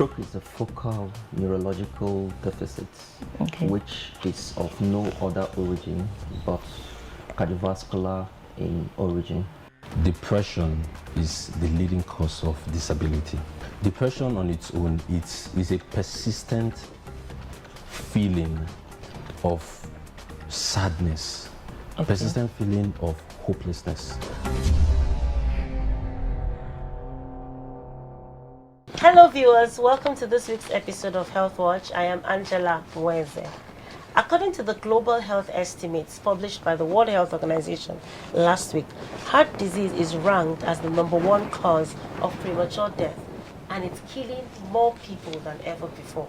Stroke is a focal neurological deficit, which is of no other origin but cardiovascular in origin. Depression is the leading cause of disability. Depression on its own is a persistent feeling of sadness, a persistent feeling of hopelessness. Hello viewers, welcome to this week's episode of Health Watch. I am Angela Mweze. According to the global health estimates published by the World Health Organization last week, heart disease is ranked as the #1 cause of premature death, and it's killing more people than ever before.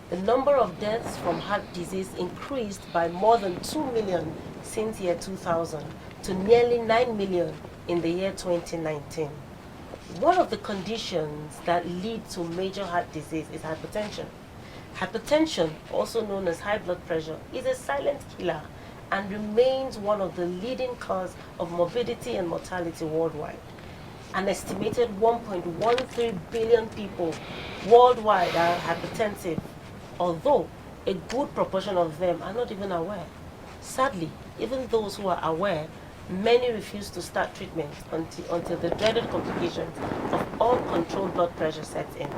The number of deaths from heart disease increased by more than 2 million since year 2000 to nearly 9 million in the year 2019. One of the conditions that lead to major heart disease is hypertension. Hypertension, also known as high blood pressure, is a silent killer and remains one of the leading causes of morbidity and mortality worldwide. An estimated 1.13 billion people worldwide are hypertensive, although a good proportion of them are not even aware. Sadly, even those who are aware, many refuse to start treatment until the dreaded complications of uncontrolled blood pressure sets in.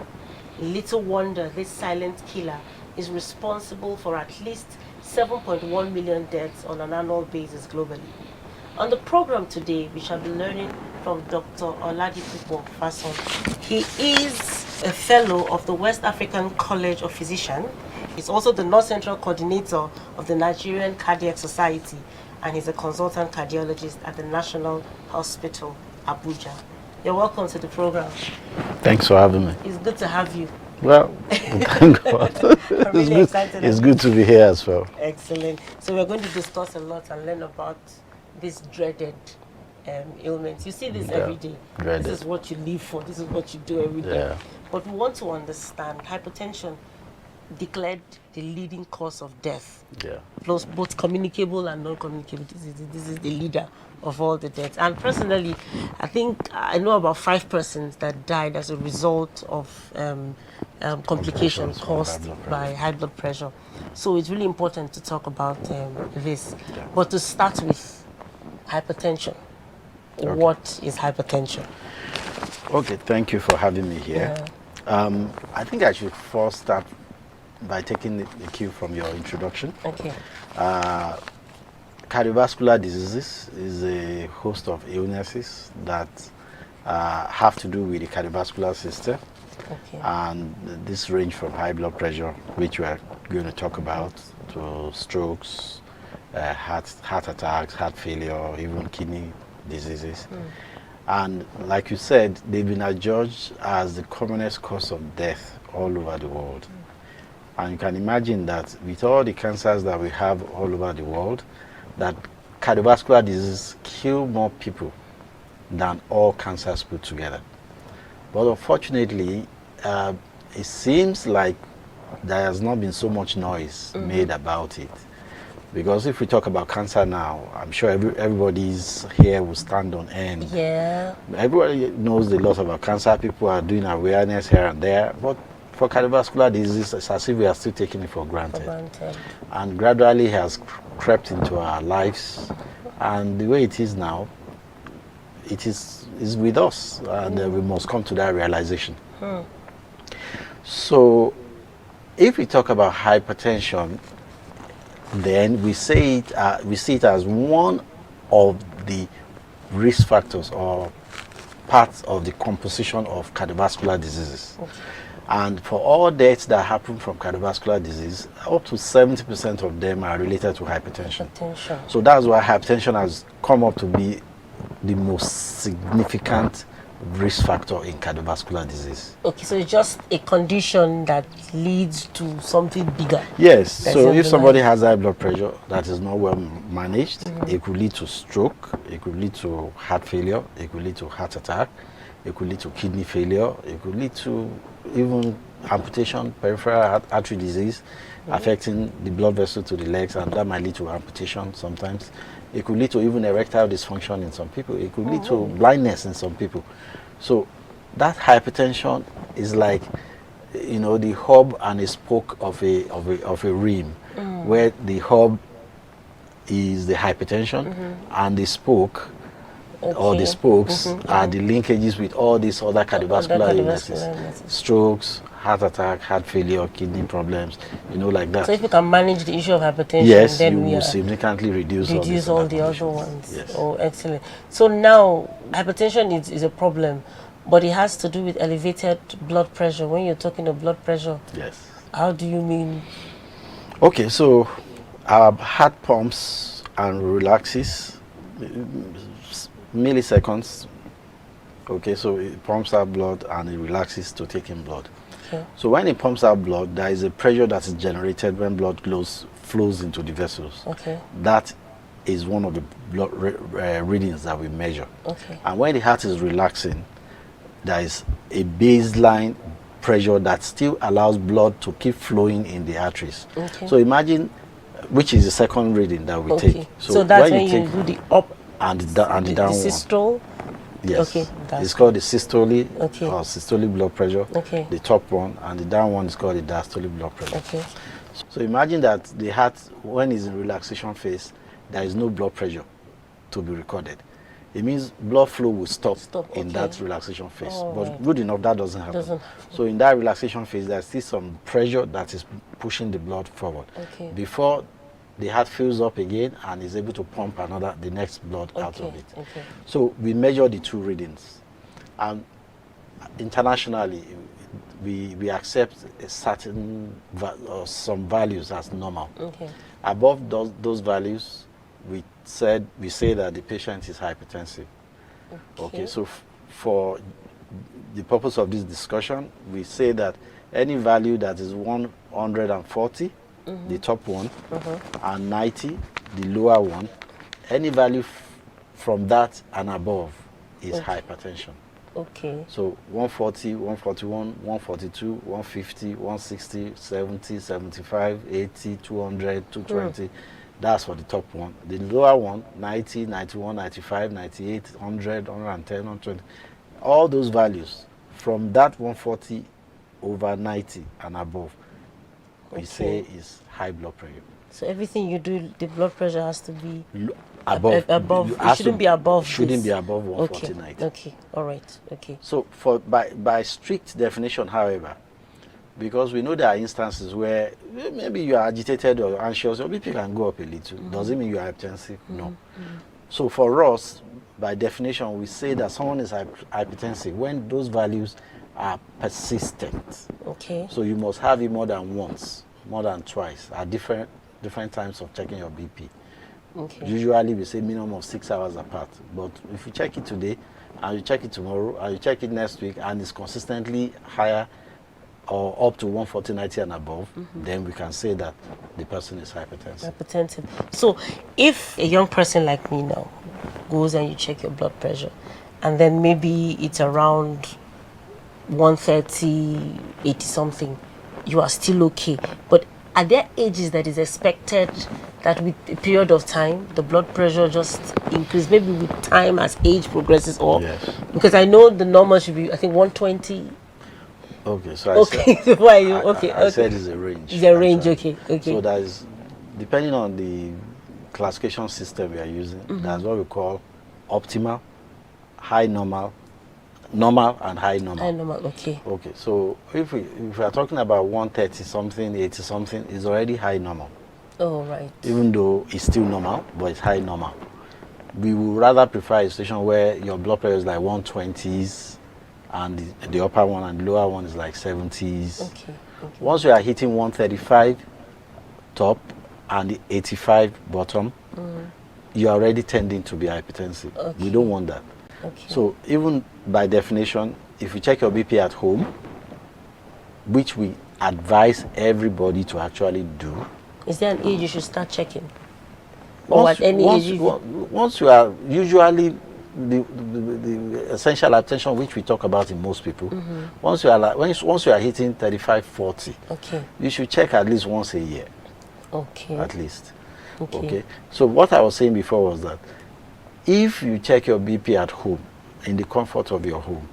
Little wonder this silent killer is responsible for at least 7.1 million deaths on an annual basis globally. On the program today, we shall be learning from Dr. Oladipupo Fason. He is a fellow of the West African College of Physicians. He's also the North Central Coordinator of the Nigerian Cardiac Society, and he's a consultant cardiologist at the National Hospital, Abuja. You're welcome to the program. Thanks for having me. It's good to have you. Well, thank God. I'm really excited. It's good to be here as well. Excellent. So we're going to discuss a lot and learn about this dreaded ailment. You see this every day. Dreaded. This is what you live for. This is what you do every day. Yeah. But we want to understand hypertension declared the leading cause of death. Yeah. Plus both communicable and non-communicable diseases. This is the leader of all the deaths. And personally, I think I know about 5 persons that died as a result of complications caused by high blood pressure. So it's really important to talk about this. Yeah. But to start with, hypertension. Okay. What is hypertension? Okay, thank you for having me here. Yeah. I think I should first start by taking the cue from your introduction. Okay. Cardiovascular diseases is a host of illnesses that have to do with the cardiovascular system. Okay. And this range from high blood pressure, which we are going to talk about, to strokes, heart attacks, heart failure, even kidney diseases. And like you said, they've been adjudged as the commonest cause of death all over the world. And you can imagine that with all the cancers that we have all over the world, that cardiovascular disease kill more people than all cancers put together. But unfortunately, it seems like there has not been so much noise made about it. Because if we talk about cancer now, I'm sure everybody's hair will stand on end. Yeah. Everybody knows a lot about cancer. People are doing awareness here and there. But for cardiovascular disease, it's as if we are still taking it for granted. And gradually has crept into our lives. And the way it is now, it is with us. And we must come to that realization. So if we talk about hypertension, then we see it as one of the risk factors or parts of the composition of cardiovascular diseases. Okay. And for all deaths that happen from cardiovascular disease, up to 70% of them are related to hypertension. So that's why hypertension has come up to be the most significant risk factor in cardiovascular disease. Okay, so it's just a condition that leads to something bigger. Yes, so if somebody has high blood pressure that is not well managed, it could lead to stroke, it could lead to heart failure, it could lead to heart attack, it could lead to kidney failure, it could lead to even amputation, peripheral artery disease, affecting the blood vessel to the legs, and that might lead to amputation sometimes. It could lead to even erectile dysfunction in some people. It could lead to blindness in some people. So that hypertension is like you know, the hub and a spoke of a rim, where the hub is the hypertension, and the spoke or the spokes are the linkages with all these other cardiovascular illnesses, strokes, heart attack, heart failure, kidney problems, you know, like that. So if you can manage the issue of hypertension, yes, then you we will significantly reduce all the other ones. Yes. Oh, excellent. So now hypertension is a problem, but it has to do with elevated blood pressure. When you're talking of blood pressure, yes. How do you mean? Okay, so our heart pumps and relaxes milliseconds. Okay, so it pumps out blood and it relaxes to take in blood. Okay. So when it pumps out blood, there is a pressure that is generated when blood flows into the vessels. Okay. That is one of the blood readings that we measure. Okay. And when the heart is relaxing, there is a baseline pressure that still allows blood to keep flowing in the arteries. Okay. So imagine, which is the second reading that we take. So that's when you do the up and the down the systole. Yes. Okay. It's called the systolic or systolic blood pressure. Okay. The top one, and the down one is called the diastolic blood pressure. Okay. So imagine that the heart, when it's in relaxation phase, there is no blood pressure to be recorded. It means blood flow will stop in that relaxation phase. But good enough, that doesn't happen. So in that relaxation phase, there's still some pressure that is pushing the blood forward. Okay. Before the heart fills up again and is able to pump the next blood out of it. Okay. So we measure the two readings. And internationally, we accept a certain some values as normal. Okay. Above those values, we say that the patient is hypertensive. Okay, so for the purpose of this discussion, we say that any value that is 140, the top one, and 90, the lower one, any value from that and above is hypertension. Okay. So 140, 141, 142, 150, 160, 70, 75, 80, 200, 220. That's for the top one. The lower one, 90, 91, 95, 98, 100, 110, 120. All those values from that 140 over 90 and above, we say is high blood pressure. So everything you do, the blood pressure has to be above. It shouldn't be above. Shouldn't be above 140, 90. Okay. All right. Okay. So by strict definition, however, because we know there are instances where maybe you are agitated or anxious, your BP can go up a little. Does it mean you are hypertensive? No. So for us, by definition, we say that someone is hypertensive when those values are persistent. Okay. So you must have it more than once, more than twice, at different times of checking your BP. Okay. Usually we say minimum of 6 hours apart. But if you check it today, and you check it tomorrow, and you check it next week, and it's consistently higher or up to 140, 90 and above, then we can say that the person is hypertensive. So if a young person like me now goes and you check your blood pressure, and then maybe it's around 130, 80 something, you are still okay. But are there ages that is expected that with a period of time, the blood pressure just increase, maybe with time as age progresses? Or because I know the normal should be, I think, 120. Okay, so I said it's a range. It's a range, okay. So that is, depending on the classification system we are using, that's what we call optimal, high normal, normal and high normal. High normal, okay. Okay, so if we are talking about 130 something, 80 something, it's already high normal. Oh, right. Even though it's still normal, but it's high normal. We would rather prefer a situation where your blood pressure is like 120s, and the upper one and the lower one is like 70s. Okay. Once you are hitting 135 top and the 85 bottom, you are already tending to be hypertensive. Okay. We don't want that. Okay. So even by definition, if you check your BP at home, which we advise everybody to actually do. Is there an age you should start checking? Or at any age? Once you are usually the essential hypertension, which we talk about in most people, once you are hitting 35, 40, you should check at least once a year. Okay. At least. Okay. So what I was saying before was that if you check your BP at home, in the comfort of your home,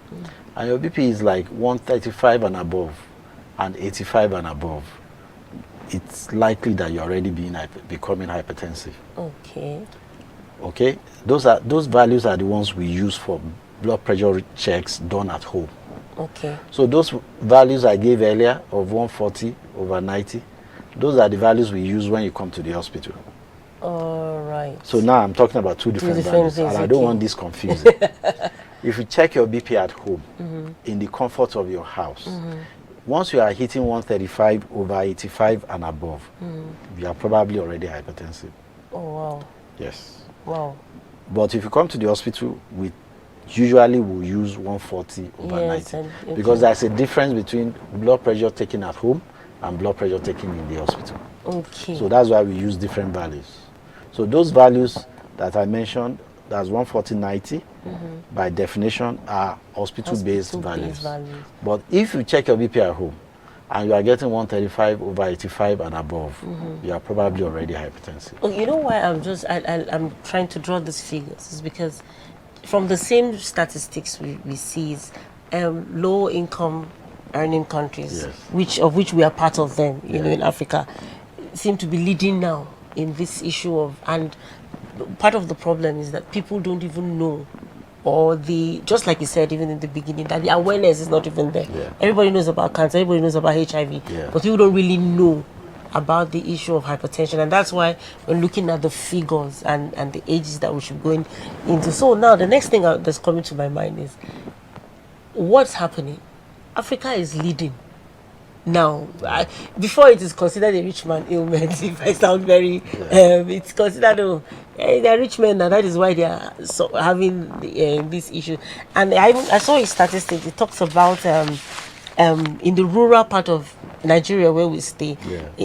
and your BP is like 135 and above, and 85 and above, it's likely that you're already becoming hypertensive. Okay. Okay, those values are the ones we use for blood pressure checks done at home. Okay. So those values I gave earlier of 140/90, those are the values we use when you come to the hospital. All right. So now I'm talking about two different values, and I don't want this confusing. If you check your BP at home, in the comfort of your house, once you are hitting 135/85 and above, you are probably already hypertensive. Oh, wow. Yes. Wow. But if you come to the hospital, we usually will use 140/90, because there's a difference between blood pressure taken at home and blood pressure taken in the hospital. Okay. So that's why we use different values. So those values that I mentioned, that's 140/90, by definition are hospital-based values. But if you check your BP at home and you are getting 135/85 and above, you are probably already hypertensive. Oh, you know why I'm trying to draw these figures is because from the same statistics we see is low income earning countries, of which we are part of them, you know, in Africa, seem to be leading now in this issue of, and part of the problem is that people don't even know, or just like you said even in the beginning, that the awareness is not even there. Everybody knows about cancer, everybody knows about HIV, but people don't really know about the issue of hypertension, and that's why we're looking at the figures and the ages that we should go into. So now the next thing that's coming to my mind is what's happening. Africa is leading now. Before it is considered a rich man ailment, if I sound very it's considered they're rich men now, that is why they are having this issue. And I saw a statistic. It talks about in the rural part of Nigeria where we stay,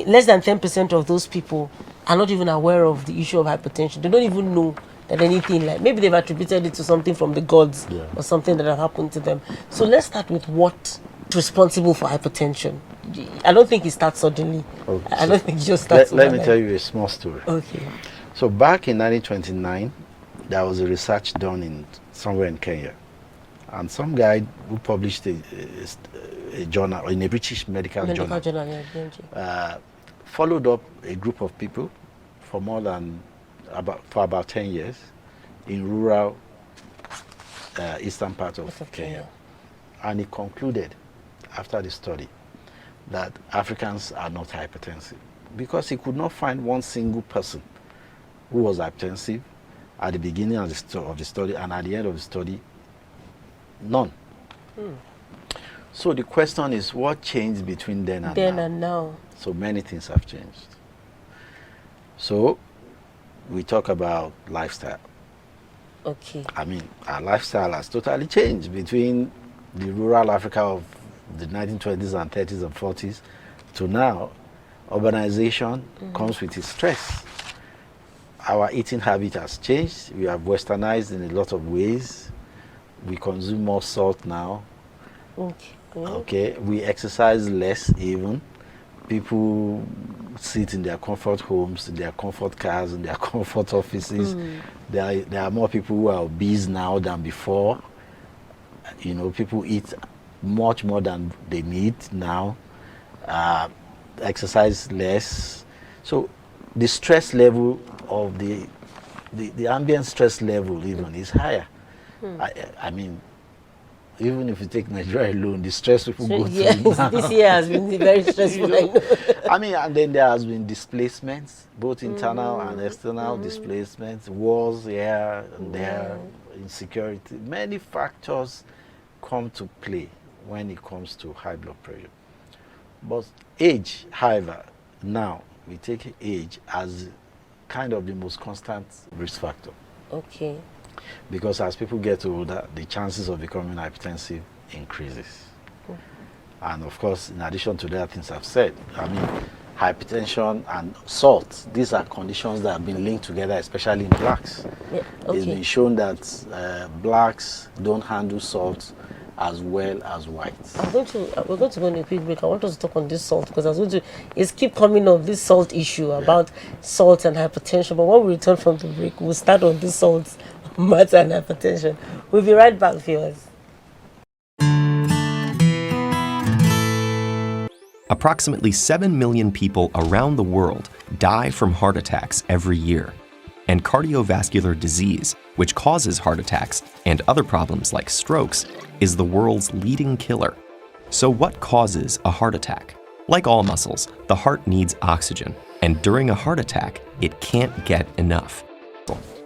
less than 10% of those people are not even aware of the issue of hypertension. They don't even know that anything, like maybe they've attributed it to something from the gods or something that have happened to them. So let's start with what's responsible for hypertension. I don't think it starts suddenly. Okay, I don't think it just starts. Let me tell you a small story. Okay. So back in 1929, there was a research done somewhere in Kenya, and some guy who published a journal in a British medical journal followed up a group of people for about 10 years in rural eastern part of Kenya. And he concluded after the study that Africans are not hypertensive, because he could not find one single person who was hypertensive at the beginning of the study, and at the end of the study, none. So the question is, what changed between then and now? So many things have changed. So we talk about lifestyle. Okay. I mean, our lifestyle has totally changed between the rural Africa of the 1920s and 30s and 40s to now. Urbanization comes with its stress. Our eating habit has changed. We have westernized in a lot of ways. We consume more salt now. Okay. We exercise less even. People sit in their comfort homes, in their comfort cars, in their comfort offices. There are more people who are obese now than before. You know, people eat much more than they need now. Exercise less. So the stress level of the ambient stress level even is higher. I mean, even if you take Nigeria alone, the stress people go through now. This year has been very stressful. I know. I mean, and then there has been displacements, both internal and external displacements, wars here and there, insecurity. Many factors come to play when it comes to high blood pressure. But age, however, now we take age as kind of the most constant risk factor. Okay. Because as people get older, the chances of becoming hypertensive increases. And of course, in addition to the other things I've said, I mean, hypertension and salt, these are conditions that have been linked together, especially in blacks. It's been shown that blacks don't handle salt as well as whites. We're going to go on a quick break. I want us to talk on this salt, because I was going to keep coming up this salt issue about salt and hypertension. But when we return from the break, we'll start on this salt matter and hypertension. We'll be right back, viewers. Approximately 7 million people around the world die from heart attacks every year. And cardiovascular disease, which causes heart attacks and other problems like strokes, is the world's leading killer. So what causes a heart attack? Like all muscles, the heart needs oxygen, and during a heart attack, it can't get enough.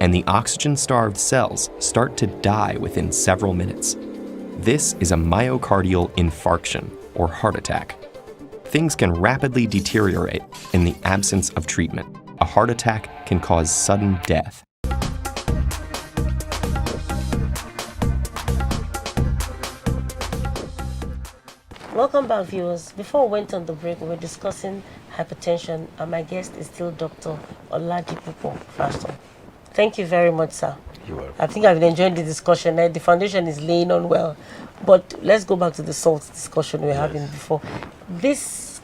And the oxygen-starved cells start to die within several minutes. This is a myocardial infarction, or heart attack. Things can rapidly deteriorate in the absence of treatment. A heart attack can cause sudden death. Welcome back, viewers. Before we went on the break, we were discussing hypertension, and my guest is still Dr. Oladipupo Faston. Thank you very much, sir. You're welcome. I think I've been enjoying the discussion. The foundation is laying on well. But let's go back to the salt discussion we were having before. This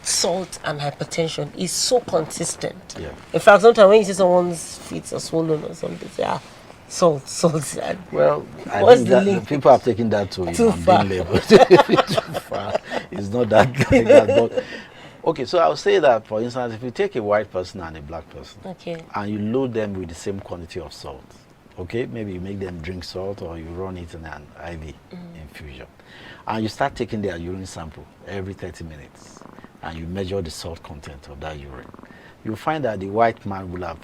salt and hypertension is so consistent. Yeah. In fact, sometimes when you see someone's feet are swollen or something, say, salt. Well, I What's think the that link? people have taken that to Too far. level. Too far. It's not that like that. But okay, so I'll say that, for instance, if you take a white person and a black person, Okay. and you load them with the same quantity of salt, okay, maybe you make them drink salt or you run it in an IV infusion, and you start taking their urine sample every 30 minutes, and you measure the salt content of that urine, you'll find that the white man will have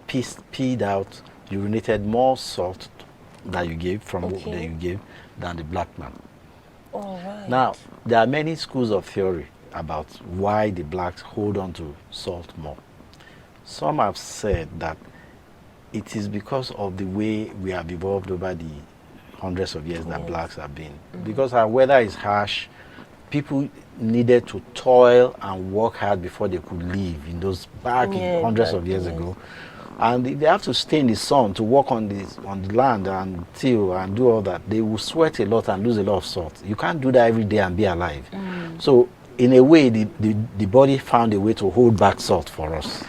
peed out, urinated more salt that you gave that you gave than the black man. All right. Now, there are many schools of theory about why the blacks hold on to salt more. Some have said that it is because of the way we have evolved over the hundreds of years that blacks have been. Because our weather is harsh, people needed to toil and work hard before they could live in those hundreds of years ago. And they have to stay in the sun to work on the land and till and do all that. They will sweat a lot and lose a lot of salt. You can't do that every day and be alive. So in a way, the body found a way to hold back salt for us.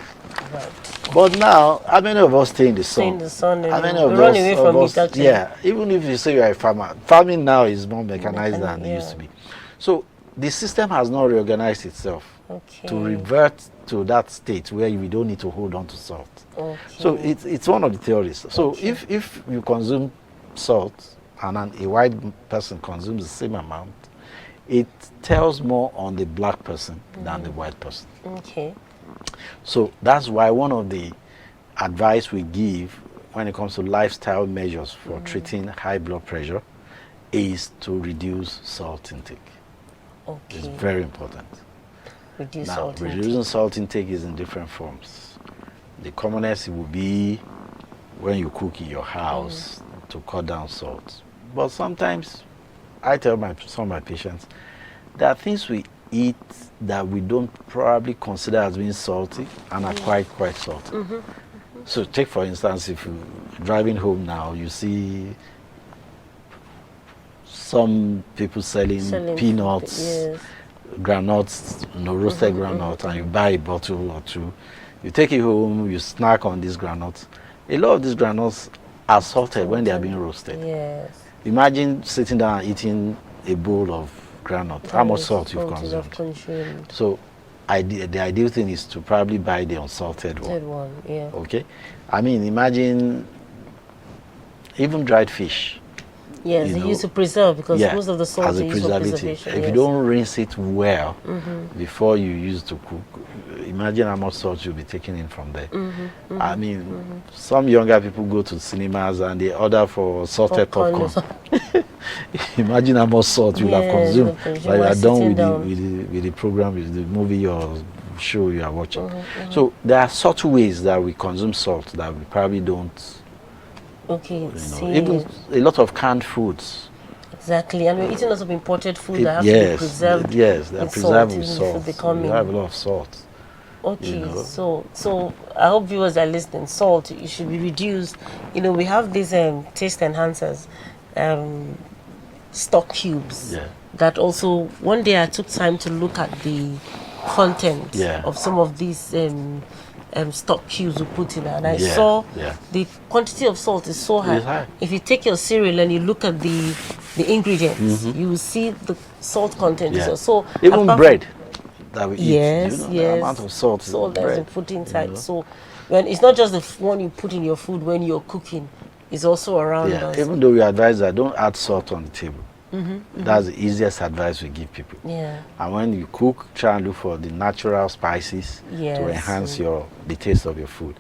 Right. But now, how many of us stay in the sun? Stay in the sun and How many we of run us, away from it, actually. yeah, even if you say you're a farmer, farming now is more mechanized than it used to be. So the system has not reorganized itself to revert to that state where we don't need to hold on to salt. So it's one of the theories. So if you consume salt and a white person consumes the same amount, it tells more on the black person than the white person. Okay. So that's why one of the advice we give when it comes to lifestyle measures for treating high blood pressure is to reduce salt intake. Okay. It's very important. Reducing salt intake is in different forms. The commonest will be when you cook in your house to cut down salt. But sometimes I tell some of my patients, there are things we eat that we don't probably consider as being salty and are quite salty. So take, for instance, if you're driving home now, you see some people selling peanuts, granuts, roasted granuts, and you buy a bottle or two. You take it home, you snack on these granuts. A lot of these granuts are salted when they are being roasted. Yes. Imagine sitting down and eating a bowl of granite. How much salt you've consumed. So the ideal thing is to probably buy the unsalted one. Okay? I mean, imagine even dried fish. Yes, they used to preserve because most of the salt as a is used for preservative. preservation. If you don't rinse it well before you use to cook, imagine how much salt you'll be taking in from there. I mean, some younger people go to cinemas and they order for salted popcorn. Imagine how much salt you'll have consumed. Like you are done with the program, with the movie or show you are watching. So there are subtle ways that we consume salt that we probably don't. Even a lot of canned foods. Exactly, and we're eating lots of imported food that have to be preserved. Yes, they're preserved with salt. You have a lot of salt. Okay, so I hope viewers are listening. Salt, it should be reduced. We have these taste enhancers, stock cubes. That also, one day I took time to look at the content of some of these stock cubes we put in, and I saw the quantity of salt is so high. If you take your cereal and you look at the ingredients, you will see the salt content. So even bread. that we eat. Yes, The amount of salt in that's bread, been put inside. So when it's not just the one you put in your food when you're cooking, it's also around us. Even though we advise that don't add salt on the table. That's the easiest advice we give people. Yeah. And when you cook, try and look for the natural spices to enhance the taste of your food.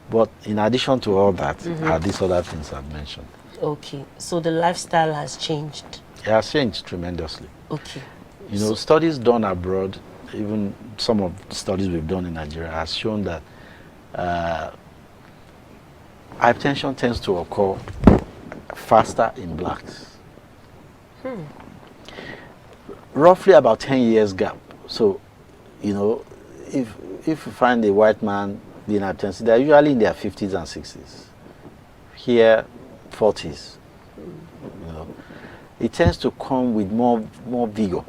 But in addition to all that, are these other things I've mentioned. Okay, so the lifestyle has changed. It has changed tremendously. Okay. Studies done abroad, even some of the studies we've done in Nigeria, has shown that hypertension tends to occur faster in blacks. Roughly about 10 years gap. So, if you find a white man being hypertensive, they're usually in their 50s and 60s. Here, 40s. It tends to come with more vigor.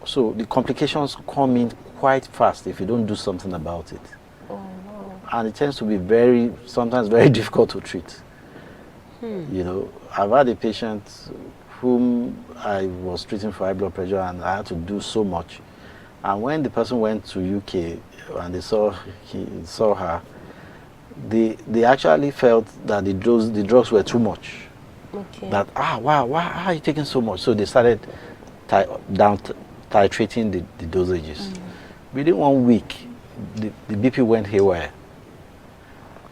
So the complications come in quite fast if you don't do something about it. And it tends to be sometimes very difficult to treat. I've had a patient whom I was treating for high blood pressure, and I had to do so much. And when the person went to UK and they saw her, they actually felt that the drugs were too much. Okay. That why are you taking so much? So they started titrating the dosages. Within 1 week, the BP went haywire.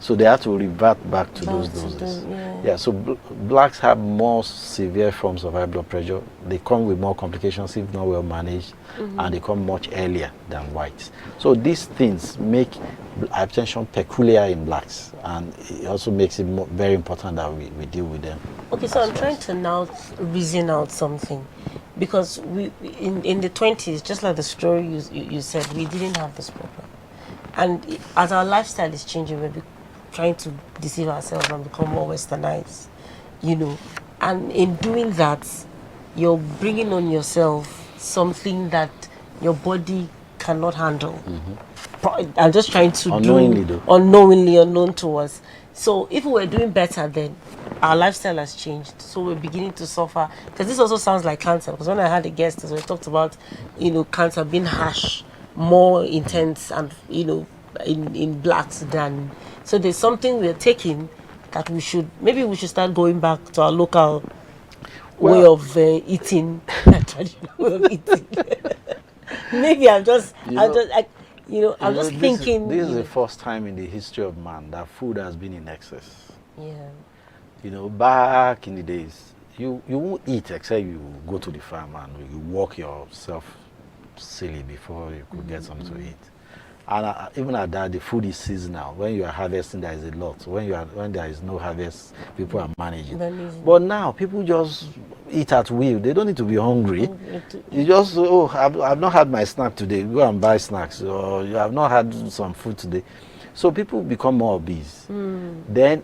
So they had to revert back to those doses. So blacks have more severe forms of high blood pressure. They come with more complications if not well managed, and they come much earlier than whites. So these things make hypertension peculiar in blacks, and it also makes it very important that we deal with them. Okay, so I'm trying to now reason out something, because we in the 20s, just like the story you said, we didn't have this problem, and as our lifestyle is changing, we're trying to deceive ourselves and become more westernized, and in doing that, you're bringing on yourself something that your body cannot handle. I'm just trying to unknowingly, unknown to us. So if we were doing better, then our lifestyle has changed. So we're beginning to suffer. Because this also sounds like cancer. Because when I had a guest, we talked about, cancer being harsh, more intense, and in blacks than. So there's something we're taking that maybe we should start going back to our local way of eating, traditional way of eating. Maybe I'm just thinking. This is the first time in the history of man that food has been in excess. Yeah. Back in the days, you won't eat except you go to the farm and you walk yourself silly before you could get something to eat. And even at that, the food is seasonal. When you are harvesting, there is a lot. When there is no harvest, people are managing. But now, people just eat at will. They don't need to be hungry. You just, I've not had my snack today. Go and buy snacks. Or you have not had some food today. So people become more obese. Then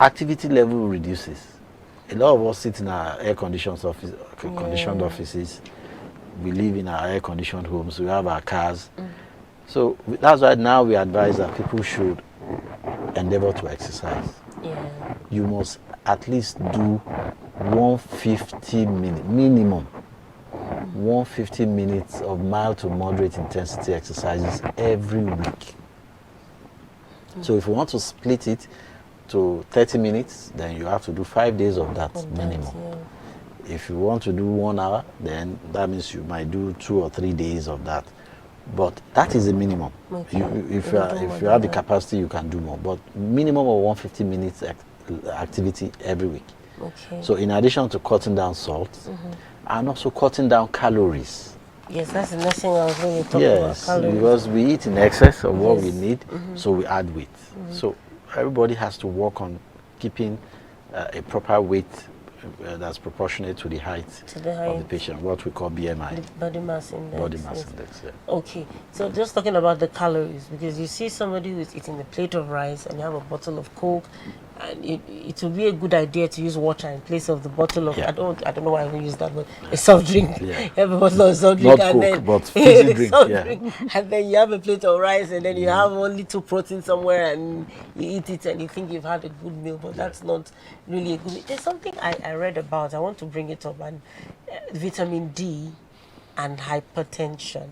activity level reduces. A lot of us sit in our air-conditioned offices. We live in our air-conditioned homes. We have our cars. So that's why now we advise that people should endeavor to exercise. You must at least do 150 minutes, minimum 150 minutes of mild to moderate intensity exercises every week. So if you want to split it to 30 minutes, then you have to do 5 days of that minimum. If you want to do 1 hour, then that means you might do 2 or 3 days of that. But that is the minimum. If you have the capacity, you can do more. But minimum of 150 minutes activity every week. So in addition to cutting down salt, and also cutting down calories. Yes, that's the next thing I was going to talk about. Calories. Because we eat in excess of what we need, so we add weight. So everybody has to work on keeping a proper weight that's proportionate to the height of the patient, what we call BMI. The body mass index. Body mass index, yeah. Okay, so just talking about the calories, because you see somebody who's eating a plate of rice and you have a bottle of Coke, and it would be a good idea to use water in place of the bottle of, I don't know why I would use that, but a soft drink. You have a bottle of soft drink, not and Coke, then but fizzy drink, drink, and then you have a plate of rice, and then you have only 2 proteins somewhere, and you eat it and you think you've had a good meal, but that's not really a good meal. There's something I read about, I want to bring it up, and vitamin D and hypertension.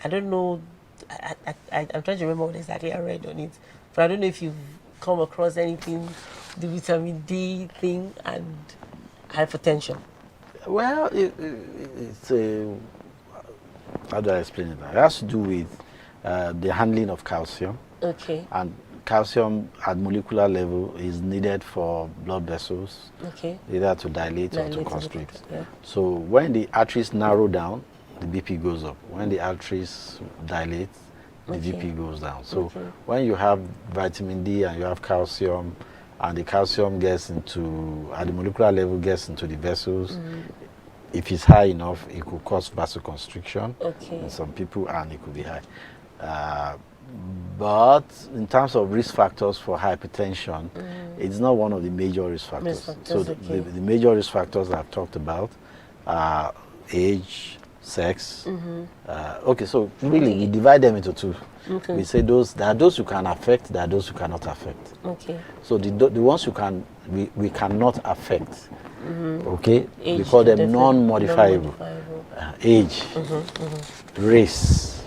I don't know, I'm trying to remember what exactly I read on it, but I don't know if you've come across anything, the vitamin D thing and hypertension. Well, it's a, how do I explain it? It has to do with the handling of calcium. Okay. And calcium at molecular level is needed for blood vessels, Okay. either to dilate or to constrict. Yeah. So when the arteries narrow down, the BP goes up. When the arteries dilate, the BP goes down. So when you have vitamin D and you have calcium, and the calcium gets into, at the molecular level, gets into the vessels, if it's high enough, it could cause vasoconstriction in some people, and it could be high. But in terms of risk factors for hypertension, it's not one of the major risk factors. So the major risk factors I've talked about are age, sex. Okay, so really we divide them into two. We say there are those who can affect, there are those who cannot affect. Okay. So the ones who can we cannot affect, okay, Age, we call them non-modifiable. Age, race,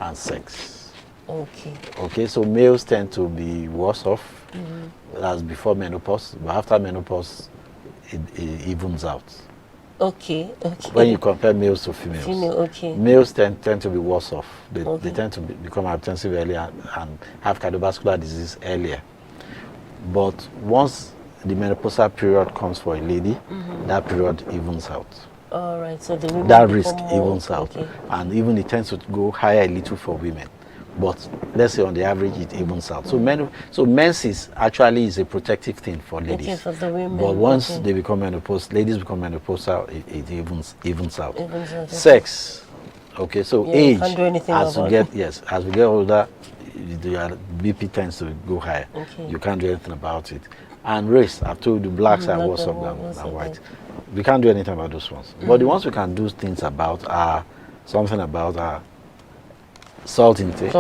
and sex. Okay. Okay, so males tend to be worse off as before menopause, but after menopause, it evens out. Okay. When you compare males to females, males tend to be worse off. They tend to become hypertensive earlier and have cardiovascular disease earlier. But once the menopausal period comes for a lady, that period evens out. All right, so that risk evens out, and even it tends to go higher a little for women. But let's say on the average it evens out. So menses actually is a protective thing for ladies. Okay, for the women. But once they become menopausal, ladies become menopausal, it evens out. Sex. Okay, so age as we get older, the BP tends to go higher. You can't do anything about it. And race, I've told you, blacks are worse off than white. We can't do anything about those ones. But the ones we can do things about are something about salt intake,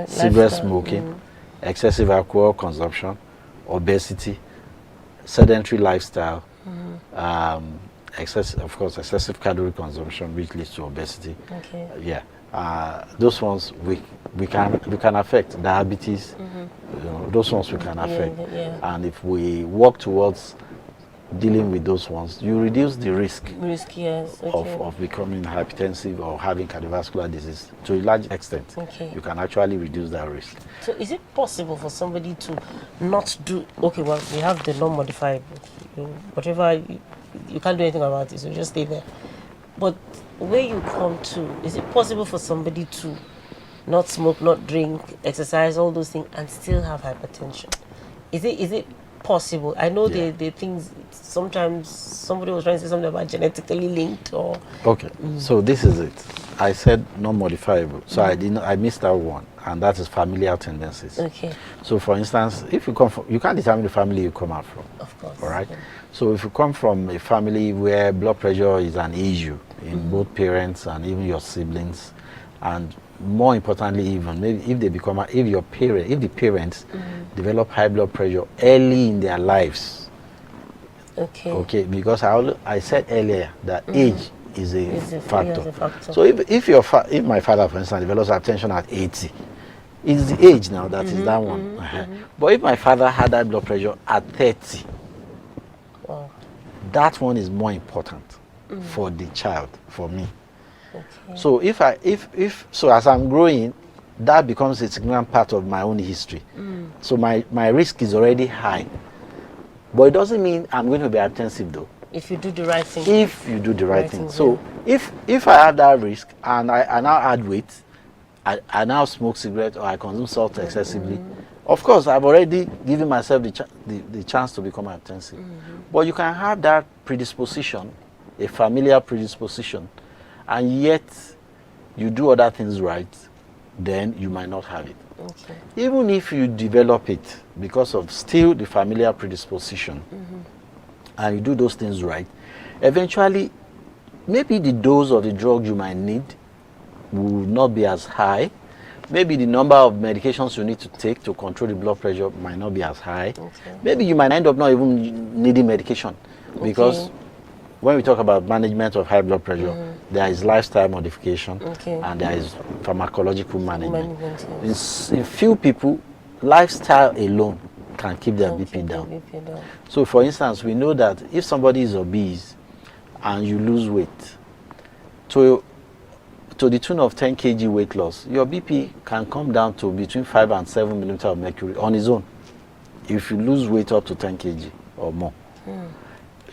cigarette smoking, excessive alcohol consumption, obesity, sedentary lifestyle, excessive calorie consumption, which leads to obesity. Those ones we can affect. Diabetes, those ones we can affect. And if we work towards dealing with those ones, you reduce the risk of becoming hypertensive or having cardiovascular disease to a large extent. You can actually reduce that risk. So is it possible for somebody to not do, we have the non-modifiable, whatever, you can't do anything about it, so just stay there. But where you come to, is it possible for somebody to not smoke, not drink, exercise, all those things, and still have hypertension? Is it possible? I know the things, sometimes somebody was trying to say something about genetically linked or... So this is it. I said non-modifiable. So I missed out one, and that is familial tendencies. So for instance, if you come from, you can't determine the family you come out from. Of course. All right? So if you come from a family where blood pressure is an issue in both parents and even your siblings, and more importantly, even maybe if the parents develop high blood pressure early in their lives. Because I said earlier that age is a factor. So if my father, for instance, develops hypertension at 80, it's the age now that is that one. But if my father had high blood pressure at 30, that one is more important for the child, for me. So if as I'm growing, that becomes a significant part of my own history. So my risk is already high. But it doesn't mean I'm going to be hypertensive though. If you do the right thing. If you do the right thing. So if I have that risk and I now add weight, I now smoke cigarette or I consume salt excessively, of course I've already given myself the chance to become hypertensive. But you can have that predisposition, a familial predisposition, and yet you do other things right, then you might not have it. Even if you develop it because of still the familial predisposition, and you do those things right, eventually maybe the dose of the drug you might need will not be as high. Maybe the number of medications you need to take to control the blood pressure might not be as high. Maybe you might end up not even needing medication because when we talk about management of high blood pressure, there is lifestyle modification and there is pharmacological management. In few people, lifestyle alone can keep their BP down. So for instance, we know that if somebody is obese and you lose weight, to the tune of 10 kg weight loss, your BP can come down to between 5 and 7 millimeters of mercury on its own if you lose weight up to 10 kg or more.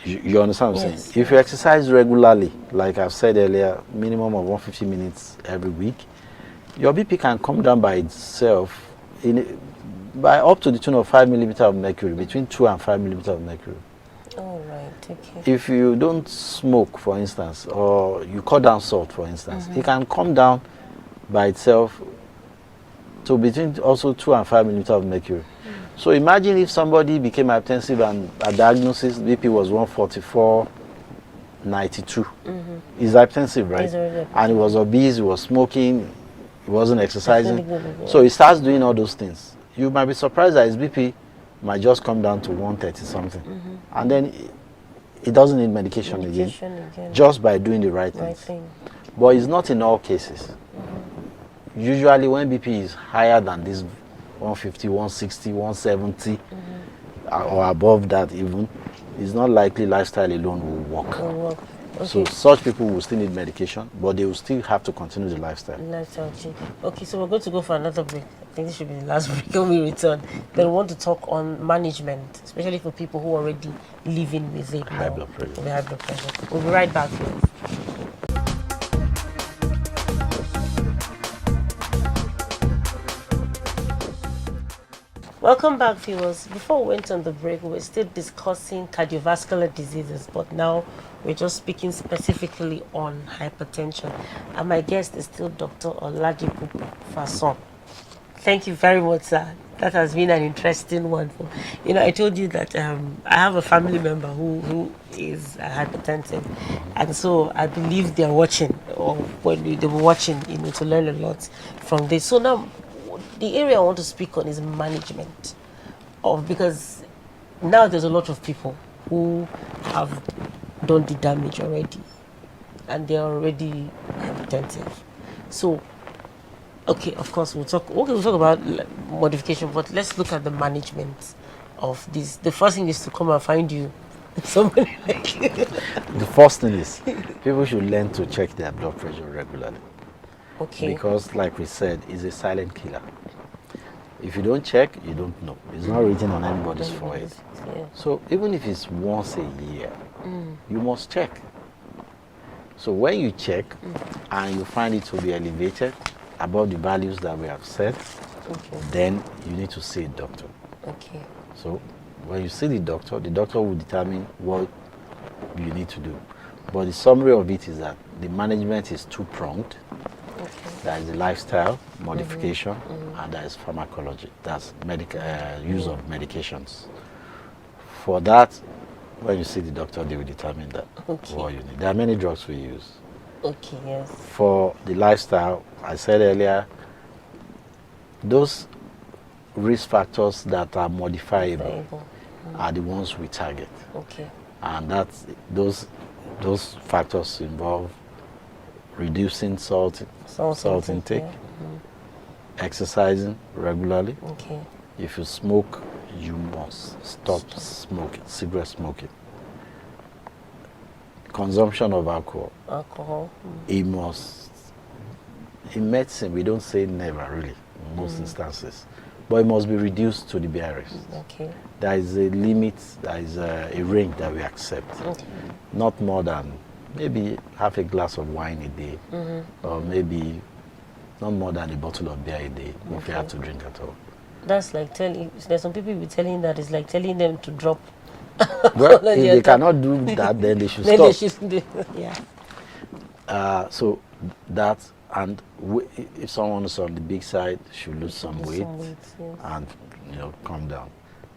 You understand what I'm saying? If you exercise regularly, like I've said earlier, minimum of 150 minutes every week, your BP can come down by itself by up to the tune of 5 millimeters of mercury, between 2 and 5 millimeters of mercury. All right, okay. If you don't smoke, for instance, or you cut down salt, for instance, it can come down by itself to between also 2 and 5 millimeters of mercury. So imagine if somebody became hypertensive and a diagnosis BP was 144/92. He's hypertensive, right? And he was obese, he was smoking, he wasn't exercising. So he starts doing all those things. You might be surprised that his BP might just come down to 130 something. And then he doesn't need medication again, just by doing the right thing. But it's not in all cases. Usually when BP is higher than this 150, 160, 170 or above that even, it's not likely lifestyle alone will work. So such people will still need medication, but they will still have to continue the lifestyle. Okay, so we're going to go for another break. I think this should be the last break when we return. Then we want to talk on management, especially for people who are already living with it. High blood pressure. High blood pressure. We'll be right back. Welcome back, viewers. Before we went on the break, we were still discussing cardiovascular diseases, but now we're just speaking specifically on hypertension. And my guest is still Dr. Oladipo Fason. Thank you very much, sir. That has been an interesting one. You know, I told you that I have a family member who is hypertensive, and so I believe they're watching, or when they were watching, you know, to learn a lot from this. So now, the area I want to speak on is management because now there's a lot of people who have done the damage already and they're already hypertensive. So, okay, of course we'll talk about modification, but let's look at the management of this. The first thing is to come and find you somebody like you. The first thing is people should learn to check their blood pressure regularly. Okay. Because, like we said, it's a silent killer. If you don't check, you don't know. It's not written on anybody's forehead. So even if it's once a year, you must check. So when you check and you find it to be elevated above the values that we have set, then you need to see a doctor. Okay. So when you see the doctor will determine what you need to do. But the summary of it is that the management is two-pronged. There is the lifestyle modification and there is pharmacology. That's use of medications. For that, when you see the doctor, they will determine that what you need. There are many drugs we use. Okay, yes. For the lifestyle, I said earlier, those risk factors that are modifiable are the ones we target. Okay. And that's those factors involve reducing salt intake, exercising regularly. Okay. If you smoke, you must stop smoking, cigarette smoking. Consumption of alcohol. In medicine, we don't say never really, in most instances, but it must be reduced to the barest. Okay. There is a limit, there is a range that we accept. Not more than maybe half a glass of wine a day, or maybe not more than a bottle of beer a day if you have to drink at all. That's like there's some people will be telling that it's like telling them to drop. Well, if they cannot do that, then they should stop. They should do, so that, and if someone is on the big side, should lose some weight, and calm down.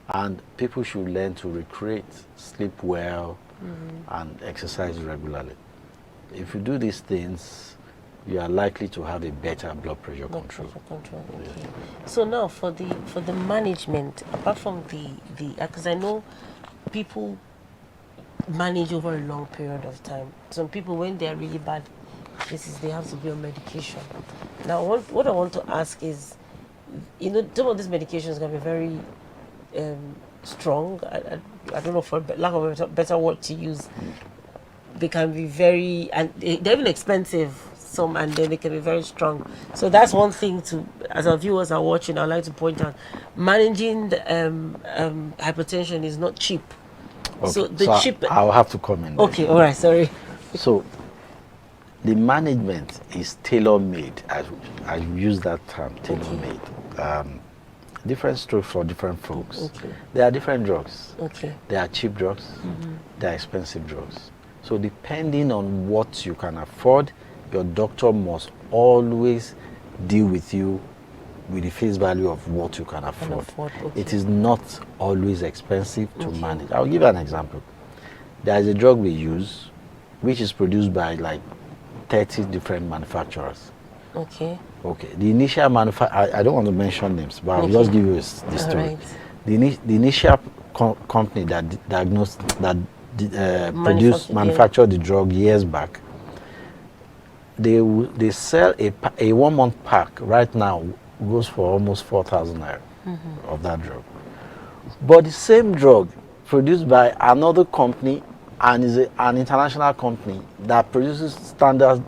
And people should learn to recreate, sleep well, and exercise regularly. If you do these things, you are likely to have a better blood pressure control. Okay. So now for the management, apart from the because I know people manage over a long period of time. Some people, when they are really bad cases, they have to be on medication. Now, what I want to ask is, some of these medications can be very strong. I don't know, for lack of a better word to use. They can be very, and they're even expensive, some, and then they can be very strong. So that's one thing to, as our viewers are watching, I'd like to point out, managing the, hypertension is not cheap. Okay. So the cheap. I'll have to comment. Okay, all right, sorry. So the management is tailor-made. I use that term, tailor-made. Different strokes for different folks. Okay. There are different drugs. Okay. There are cheap drugs. There are expensive drugs. So depending on what you can afford, your doctor must always deal with you with the face value of what you can afford. Okay. It is not always expensive to manage. I'll give you an example. There is a drug we use which is produced by like 30 different manufacturers. Okay. Okay. The initial I don't want to mention names, but I'll just give you the story. Right. The initial company that manufactured the drug years back, they sell a 1 month pack right now goes for almost 4,000 naira of that drug. But the same drug produced by another company and is an international company that produces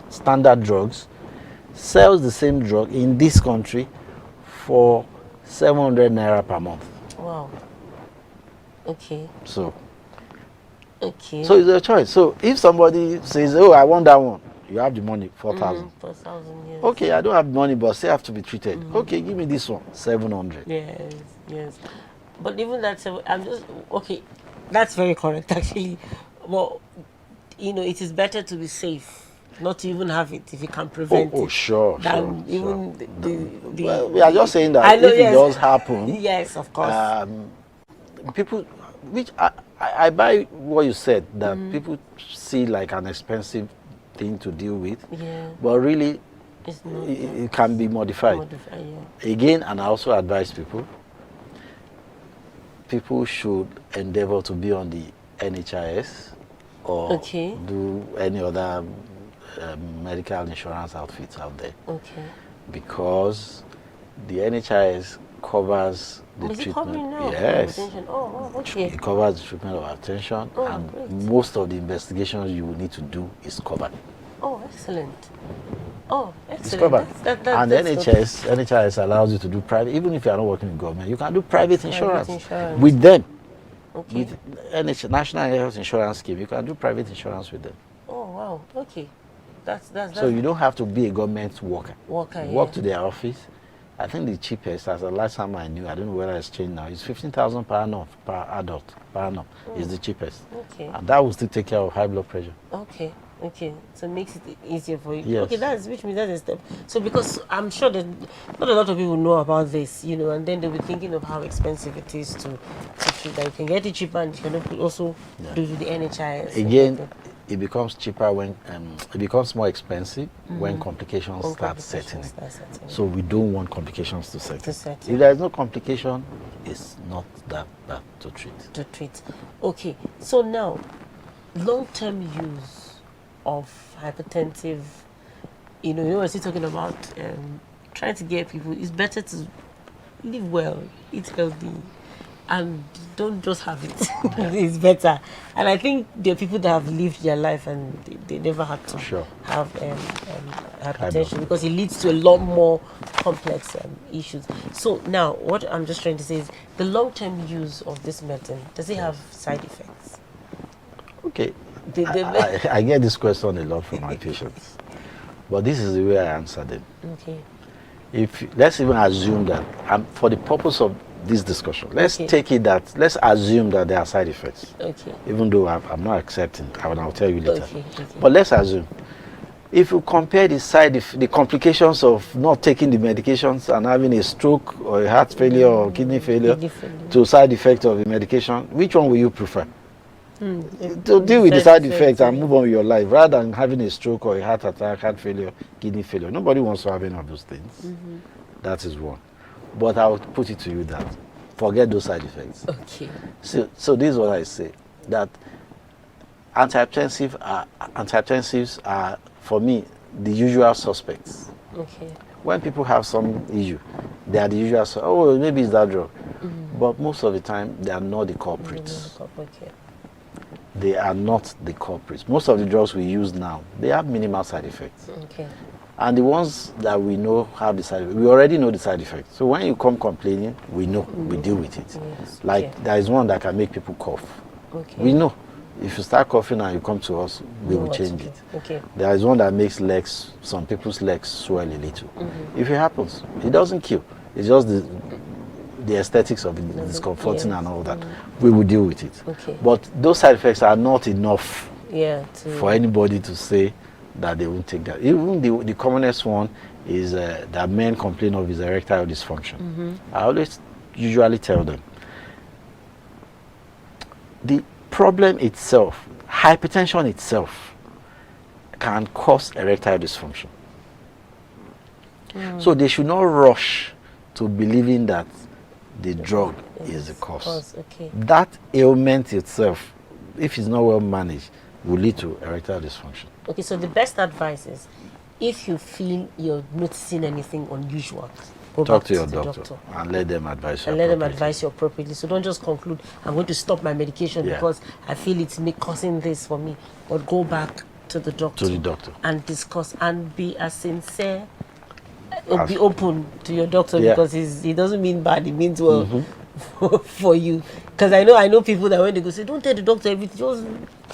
standard drugs sells the same drug in this country for 700 naira per month. Wow. Okay. So Okay. it's a choice. So if somebody says, "Oh, I want that one," you have the money, 4,000. 4,000, yes. Okay, I don't have money, but still have to be treated. Okay, give me this one, 700. Yes. But even that, I'm just, okay, that's very correct, actually. Well, it is better to be safe, not to even have it if you can prevent it. Sure. Than even the Well, we are just saying that I know, if yes. it does happen, yes, of course. people, which I buy what you said, that people see like an expensive thing to deal with, but really It's not it can be modified. Again, and I also advise people should endeavor to be on the NHIS or do any other medical insurance outfits out there. Okay. Because the NHIS covers the treatment. Yes. It covers the treatment of hypertension, and great. most of the investigations you will need to do is covered. Oh, excellent. Oh, excellent. It's covered. And that's NHIS allows you to do private, even if you are not working in government, you can do private insurance insurance. with them. Okay. With National Health Insurance Scheme, you can do private insurance with them. Oh, wow. Okay. That's so you don't have to be a government worker. You walk to their office. I think the cheapest, as the last time I knew, I don't know whether it's changed now, it's 15,000 per annum per adult per annum is the cheapest. Okay. And that will still take care of high blood pressure. Okay. So it makes it easier for you. Yes. Okay, which means that's a step. So because I'm sure that not a lot of people know about this, and then they'll be thinking of how expensive it is to treat that. You can get it cheaper and you can also do the NHIS. Again, it becomes cheaper when it becomes more expensive when complications start setting. So we don't want complications to set in. If there is no complication, it's not that bad to treat. Okay. So now, long-term use of hypertensive, we're still talking about trying to get people, it's better to live well, eat healthy, and don't just have it. It's better. And I think there are people that have lived their life and they never had to have hypertension, because it leads to a lot more complex issues. So now, what I'm just trying to say is, the long-term use of this medicine, does it have side effects? Okay. I get this question a lot from my patients, but this is the way I answer them. Okay. Let's even assume that, for the purpose of this discussion, let's assume that there are side effects. Okay. Even though I'm not accepting, I'll tell you later. Okay. But let's assume, if you compare the complications of not taking the medications and having a stroke or a heart failure or kidney failure to side effects of the medication, which one will you prefer? To deal with the side effects and move on with your life, rather than having a stroke or a heart attack, heart failure, kidney failure. Nobody wants to have any of those things. That is one. But I would put it to you that forget those side effects. Okay. So this is what I say, that Antihypertensives are, for me, the usual suspects. Okay. When people have some issue, they are the usual suspects. Oh, maybe it's that drug. But most of the time, they are not the culprits. They are not the culprits. Most of the drugs we use now, they have minimal side effects. Okay. And the ones that we know have the side effects, we already know the side effects. So when you come complaining, we know, we deal with it. Yes. Like Okay. there is one that can make people cough. Okay. We know. If you start coughing and you come to us, we Know will what to change do. it. Okay. There is one that makes some people's legs swell a little. If it happens, it doesn't kill. It's just the aesthetics of it, discomforting Yes. and all that. We will deal with it. Okay. But those side effects are not enough Yeah. for anybody to say that they won't take that. Even the commonest one is that men complain of is erectile dysfunction. I always usually tell them the problem itself, hypertension itself, can cause erectile dysfunction. So they should not rush to believing that the drug is the cause. Okay. That ailment itself, if it's not well managed, will lead to erectile dysfunction. Okay, so the best advice is, if you feel you're noticing anything unusual, go Talk back to your the doctor and let them advise you. and let them appropriately. advise you appropriately. So don't just conclude, I'm going to stop my medication Yeah. because I feel it's causing this for me. But go back to the doctor. To the doctor. And discuss and be as sincere. As- Be open to your doctor, Yeah. because he doesn't mean bad, he means well for you. Because I know people that when they go say, don't tell the doctor everything, just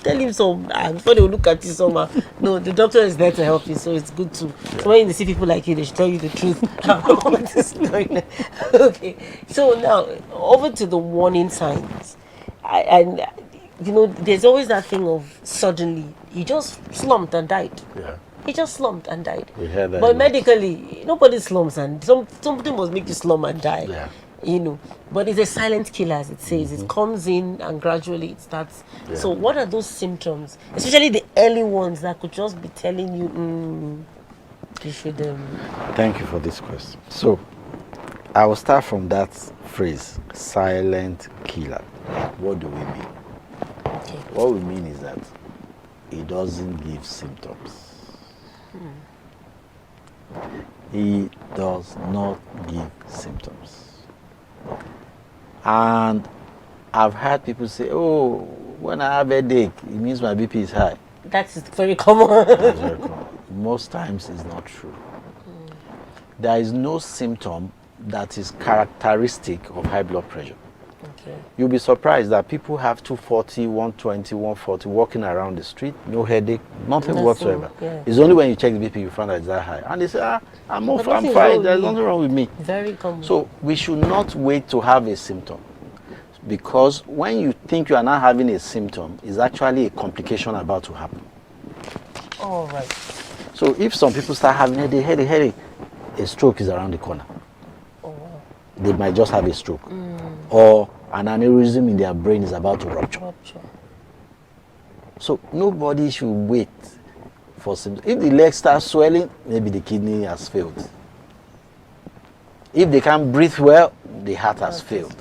tell him some, before they will look at you somehow. No, the doctor is there to help you, so it's good to. So when you see people like you, they should tell you the truth about what is going on. Okay, so now over to the warning signs. And there's always that thing of suddenly he just slumped and died. Yeah. He just slumped and died. We heard that a But lot. medically, nobody slumps, and something must make you slump and die. Yeah. But it's a silent killer, as it says. It comes in and gradually it starts. Yeah. So what are those symptoms, especially the early ones that could just be telling you, you should... Thank you for this question. So, I will start from that phrase, silent killer. What do we mean? Okay. What we mean is that it doesn't give symptoms. He does not give symptoms. And I've heard people say, oh, when I have a headache, it means my BP is high. That's very common. That's very common. Most times it's not true. There is no symptom that is characteristic of high blood pressure. Okay. You'll be surprised that people have 240, 120, 140 walking around the street, no headache, nothing whatsoever. Yeah. It's only when you check the BP you find out it's that high. And they say, I'm But fine, nothing's wrong with there's me. nothing wrong with me. Very common. So we should not wait to have a symptom, because when you think you are not having a symptom, it's actually a complication about to happen. All right. So if some people start having headache, a stroke is around the corner. Oh, wow. They might just have a stroke. Or an aneurysm in their brain is about to rupture. Rupture. So nobody should wait for symptoms. If the leg starts swelling, maybe the kidney has failed. If they can't breathe well, the heart has failed.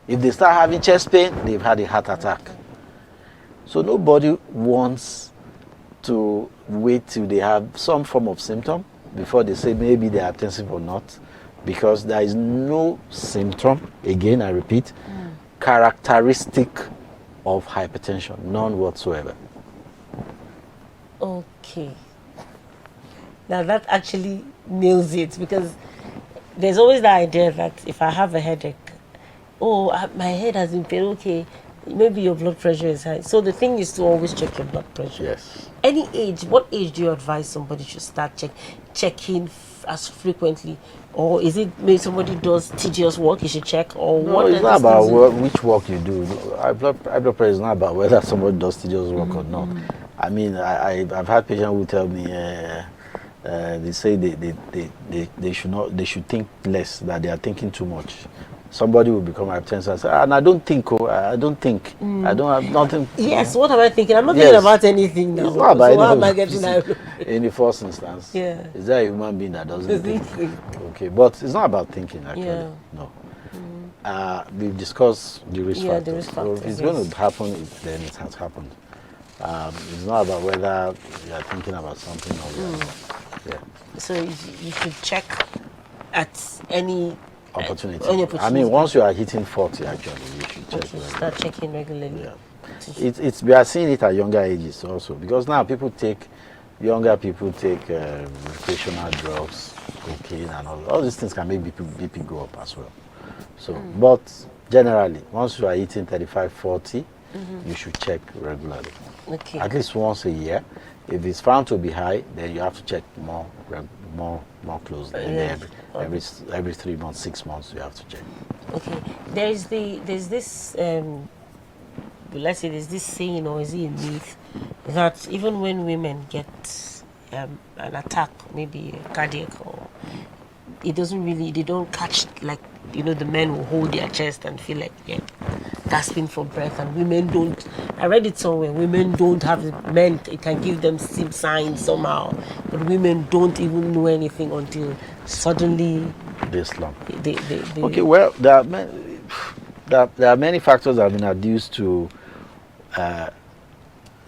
If they start having chest pain, they've had a heart attack. So nobody wants to wait till they have some form of symptom before they say maybe they're hypertensive or not, because there is no symptom, again I repeat, characteristic of hypertension, none whatsoever. Okay. Now that actually nails it, because there's always the idea that if I have a headache, my head has been pain, okay, maybe your blood pressure is high. So the thing is to always check your blood pressure. Yes. Any age, what age do you advise somebody should start checking as frequently? Or is it maybe somebody does tedious work, you should check? Or No, what it's are not these about things which work you do. High blood pressure is not about whether somebody does tedious work or not. I mean, I've had patients who tell me they say they should think less, that they are thinking too much. Somebody will become hypertensive and say, and I don't think, I don't have nothing. Yes, what am I thinking? I'm not Yes. thinking about anything now. It's not about So how am I anything. getting out? In the first instance, Yeah. is there a human being that doesn't Doesn't think? think. Okay, but it's not about thinking actually. Yeah. No. We've discussed the risk Yeah, factors. the risk So if factors, it's going yes. to happen, then it has happened. It's not about whether you are thinking about something or you are not. Yeah. So you should check at any Opportunity. any I opportunity. mean, once you are hitting 40, actually, you should check. Okay, start checking regularly. Yeah. We are seeing it at younger ages also, because now younger people take recreational drugs, cocaine, and all these things can make BP go up as well. So, but generally, once you are hitting 35, 40, you should check regularly. Okay. At least once a year. If it's found to be high, then you have to check more closely. Yeah. Every 3 months, 6 months, you have to check. Okay. There's this let's say there's this saying, or is it a myth, that even when women get an attack, maybe cardiac, or they don't catch, like, the men will hold their chest and feel like gasping for breath, and women don't. I read it somewhere, women don't have men, it can give them signs somehow, but women don't even know anything until suddenly This long. they Okay, well, there are many factors that have been adduced to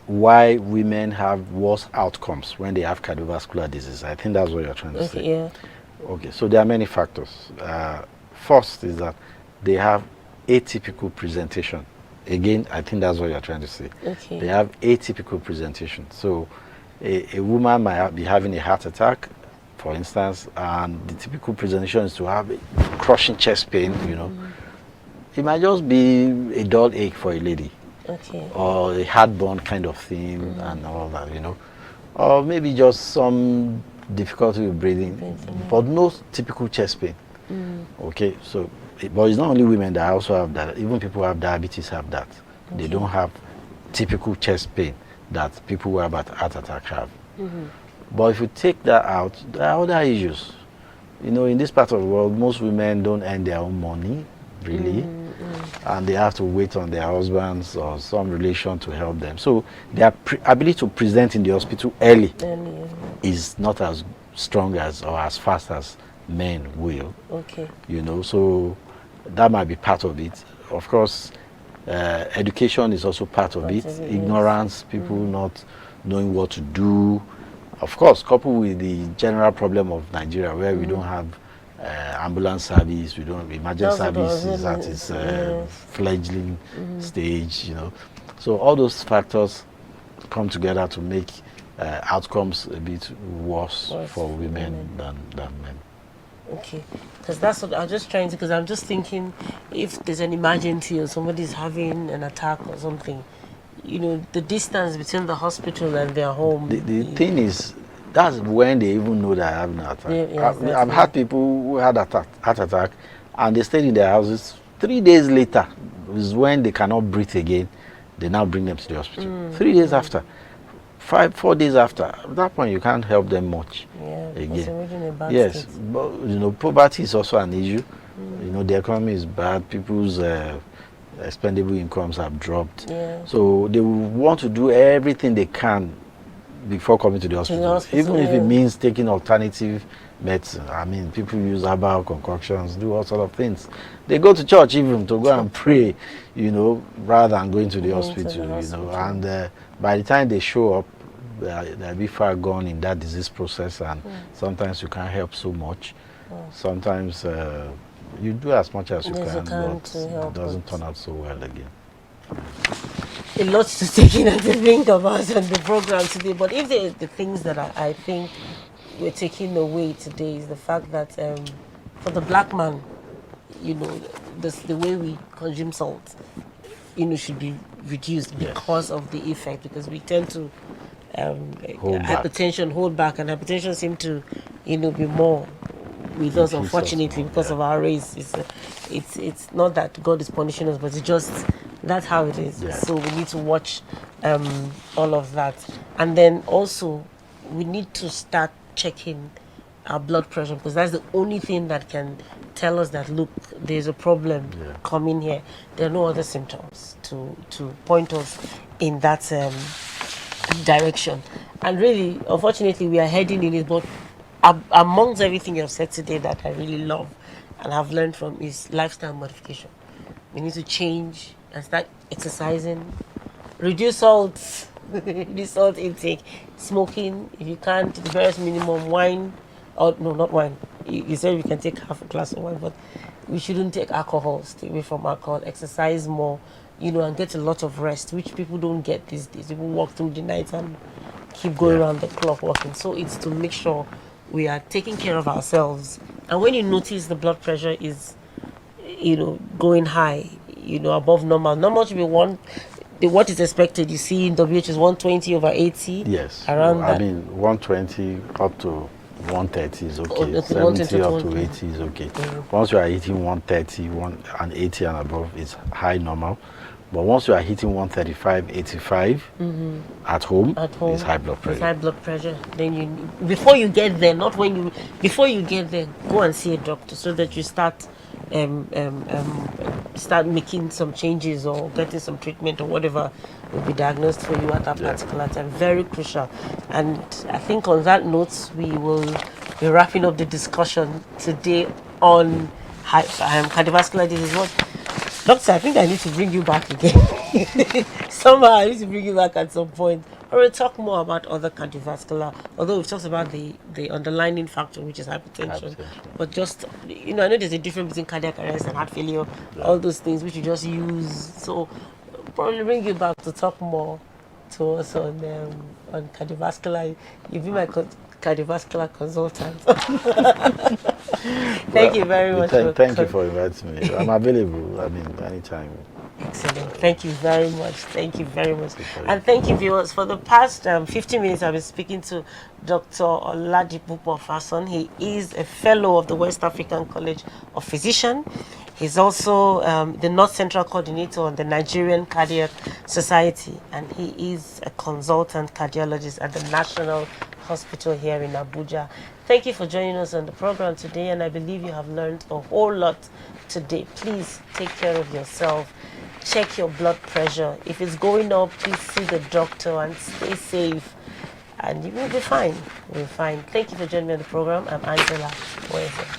why women have worse outcomes when they have cardiovascular disease. I think that's what you're trying to say. yeah. Okay, so there are many factors. First is that they have atypical presentation. Again, I think that's what you're trying to say. Okay. They have atypical presentation. So a woman might be having a heart attack, for instance, and the typical presentation is to have a crushing chest pain, It might just be a dull ache for a lady. Okay. Or a heartburn kind of thing and all that, Or maybe just some difficulty with breathing, but no typical chest pain. Okay, so, but it's not only women that also have that. Even people who have diabetes have that. Okay. They don't have typical chest pain that people who have a heart attack have. But if you take that out, there are other issues. In this part of the world, most women don't earn their own money, really. And they have to wait on their husbands or some relation to help them. So their ability to present in the hospital early is not as strong as or as fast as men will. Okay. So that might be part of it. Of course, education is also part of it. Ignorance, people not knowing what to do. Of course, coupled with the general problem of Nigeria, where we don't have ambulance service, we don't have emergency services at its fledgling stage, So all those factors come together to make outcomes a bit worse for women than men. Okay, because that's what I was just trying to, because I'm just thinking, if there's an emergency or somebody's having an attack or something, the distance between the hospital and their home. The thing is, that's when they even know they're having an attack. I've had people who had heart attack and they stayed in their houses. 3 days later is when they cannot breathe again. They now bring them to the hospital. 3 days after, 4 days after. At that point, you can't help them much. Again. Yes, but poverty is also an issue. The economy is bad. People's expendable incomes have dropped. So they will want to do everything they can before coming to the hospital. Even if it means taking alternative medicine. I mean, people use herbal concoctions, do all sort of things. They go to church even to go and pray, rather than going to the hospital, And by the time they show up, they'll be far gone in that disease process, and sometimes you can't help so much. Sometimes you do as much as you can, but it doesn't turn out so well again. A lot to take in and to think about on the program today, but if the things that I think we're taking away today is the fact that for the black man, the way we consume salt, should be reduced because of the effect, because we tend to hold back, and hypertension seem to be more with us, unfortunately, because of our race. It's not that God is punishing us, but it's just that's how it is. So we need to watch all of that, and then also we need to start checking our blood pressure, because that's the only thing that can tell us that, look, there's a problem coming here. There are no other symptoms to point us in that direction. And really, unfortunately, we are heading in it, but amongst everything you've said today that I really love and have learned from is lifestyle modification. We need to change and start exercising, reduce salt, reduce salt intake, smoking, if you can't, the barest minimum, wine, or no, not wine. You said we can take half a glass of wine, but we shouldn't take alcohol. Stay away from alcohol. Exercise more, and get a lot of rest, which people don't get these days. People walk through the night and keep going around the clock working. So it's to make sure we are taking care of ourselves. And when you notice the blood pressure is, going high, above normal. Normal should be what is expected. You see in WH is 120 over 80. Yes. Around that. I mean, 120 up to 130 is okay. Okay, 70 up to 120. 80 is okay. Once you are hitting 130, and 80 and above, it's high normal. But once you are hitting 135, 85 at home, it's high blood pressure. It's high blood pressure. Then before you get there, before you get there, go and see a doctor so that you start making some changes or getting some treatment or whatever will be diagnosed for you at that particular time. Very crucial. And I think on that note, we will be wrapping up the discussion today on cardiovascular disease. Doctor, I think I need to bring you back again. Somehow I need to bring you back at some point. Or we'll talk more about other cardiovascular, although we've talked about the underlying factor, which is hypertension. But just, I know there's a difference between cardiac arrest and heart failure, all those things which you just use. So probably bring you back to talk more to us on cardiovascular. You'll be my cardiovascular consultant. Thank you very much. Thank you for inviting me. I'm available. I mean, anytime. Excellent. Thank you very much. Thank you very much. And thank you, viewers. For the past 15 minutes, I've been speaking to Dr. Oladipo Fason. He is a fellow of the West African College of Physicians. He's also the North Central Coordinator on the Nigerian Cardiac Society, and he is a consultant cardiologist at the National Hospital here in Abuja. Thank you for joining us on the program today, and I believe you have learned a whole lot today. Please take care of yourself. Check your blood pressure. If it's going up, please see the doctor and stay safe. And you will be fine. We'll be fine. Thank you for joining me on the program. I'm Angela.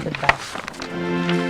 Goodbye.